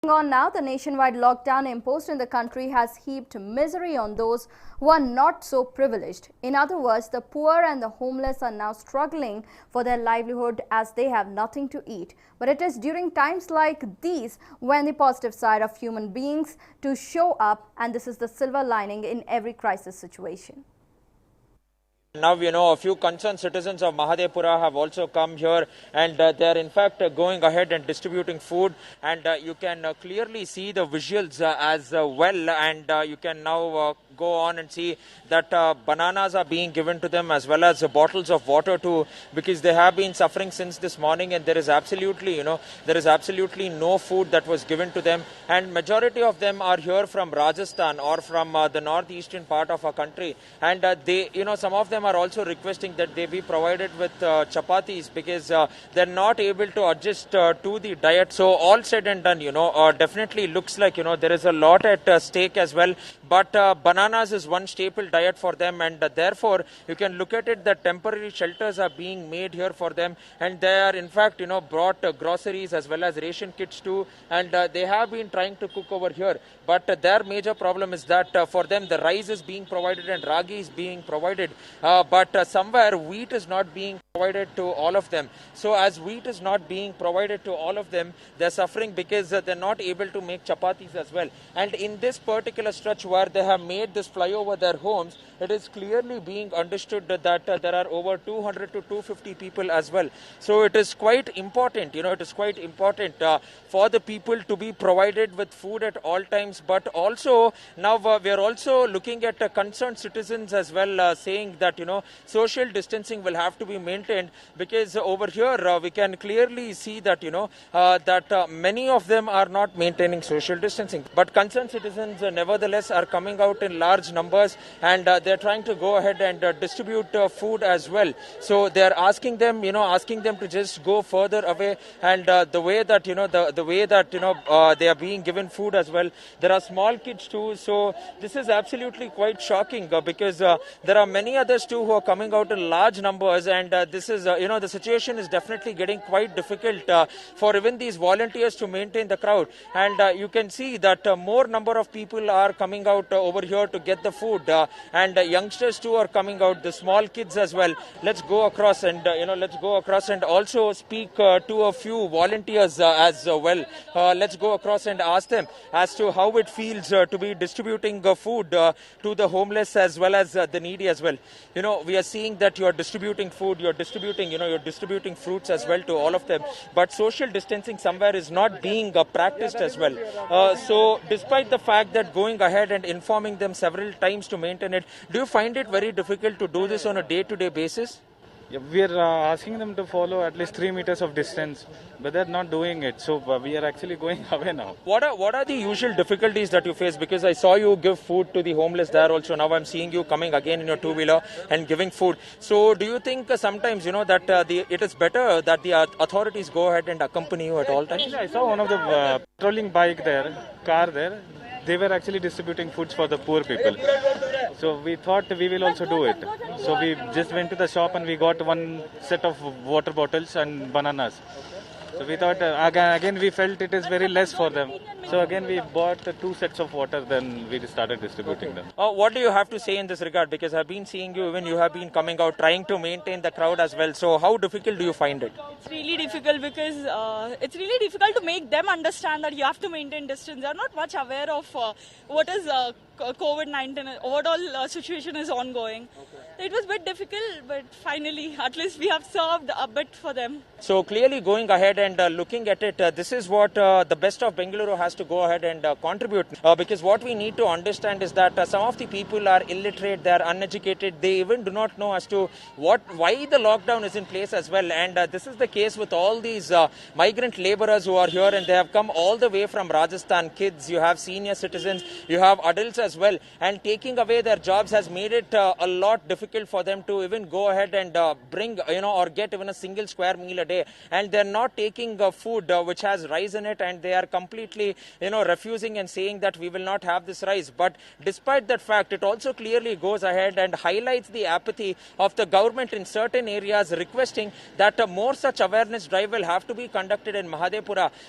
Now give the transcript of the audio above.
On now, the nationwide lockdown imposed in the country has heaped misery on those who are not so privileged. In other words, the poor and the homeless are now struggling for their livelihood as they have nothing to eat. But it is during times like these when the positive side of human beings to show up, and this is the silver lining in every crisis situation. Now, a few concerned citizens of Mahadevpura have also come here, and they are in fact going ahead and distributing food, and you can clearly see the visuals as well, and you can now go on and see that bananas are being given to them as well as bottles of water too, because they have been suffering since this morning, and there is absolutely, no food that was given to them, and majority of them are here from Rajasthan or from the northeastern part of our country, and they, some of them are also requesting that they be provided with chapatis because they're not able to adjust to the diet. So all said and done, definitely looks like, there is a lot at stake as well. But bananas is one staple diet for them, and therefore you can look at it that temporary shelters are being made here for them, and they are in fact, brought groceries as well as ration kits too, and they have been trying to cook over here. But their major problem is that for them the rice is being provided and ragi is being provided, but somewhere wheat is not being provided to all of them. So as wheat is not being provided to all of them, they're suffering because they're not able to make chapatis as well. And in this particular stretch where they have made this flyover their homes, it is clearly being understood that there are over 200 to 250 people as well. So it is quite important, for the people to be provided with food at all times. But also now we are also looking at concerned citizens as well, saying that, social distancing will have to be maintained, because over here we can clearly see that, that many of them are not maintaining social distancing. But concerned citizens nevertheless are coming out in large numbers, and they're trying to go ahead and distribute food as well. So they're asking them to just go further away, and the way that, they are being given food as well. There are small kids too. So this is absolutely quite shocking because there are many others too who are coming out in large numbers, and this is, the situation is definitely getting quite difficult for even these volunteers to maintain the crowd. And you can see that more number of people are coming out over here to get the food, and youngsters too are coming out, the small kids as well. Let's go across and also speak to a few volunteers as well. Let's go across and ask them as to how it feels to be distributing food to the homeless as well as the needy as well. We are seeing that you are distributing food, you're distributing fruits as well to all of them, but social distancing somewhere is not being practiced as well. So despite the fact that going ahead and informing them several times to maintain it, do you find it very difficult to do this on a day-to-day basis? Yeah, we are asking them to follow at least 3 meters of distance, but they're not doing it. So we are actually going away now. What are the usual difficulties that you face? Because I saw you give food to the homeless there also. Now I'm seeing you coming again in your two-wheeler and giving food. So do you think sometimes, that it is better that the authorities go ahead and accompany you at all times? I saw one of the patrolling car there. They were actually distributing foods for the poor people. So we thought we will also do it. So we just went to the shop and we got one set of water bottles and bananas. So we thought, again we felt it is very less for them. So again we bought 2 sets of water, then we started distributing them. What do you have to say in this regard? Because I've been seeing you, even you have been coming out, trying to maintain the crowd as well. So how difficult do you find it? It's really difficult because it's really difficult to make them understand that you have to maintain distance. They're not much aware of what is COVID-19, overall situation is ongoing. It was a bit difficult, but finally, at least we have served a bit for them. So clearly going ahead and looking at it, this is what the best of Bengaluru has to go ahead and contribute. Because what we need to understand is that some of the people are illiterate, they are uneducated, they even do not know as to why the lockdown is in place as well. And this is the case with all these migrant laborers who are here, and they have come all the way from Rajasthan. Kids, you have senior citizens, you have adults as well. And taking away their jobs has made it a lot difficult for them to even go ahead and bring, or get even a single square meal a day. And they're not taking food which has rice in it, and they are completely, refusing and saying that we will not have this rice. But despite that fact, it also clearly goes ahead and highlights the apathy of the government in certain areas, requesting that more such awareness drive will have to be conducted in Mahadevpura,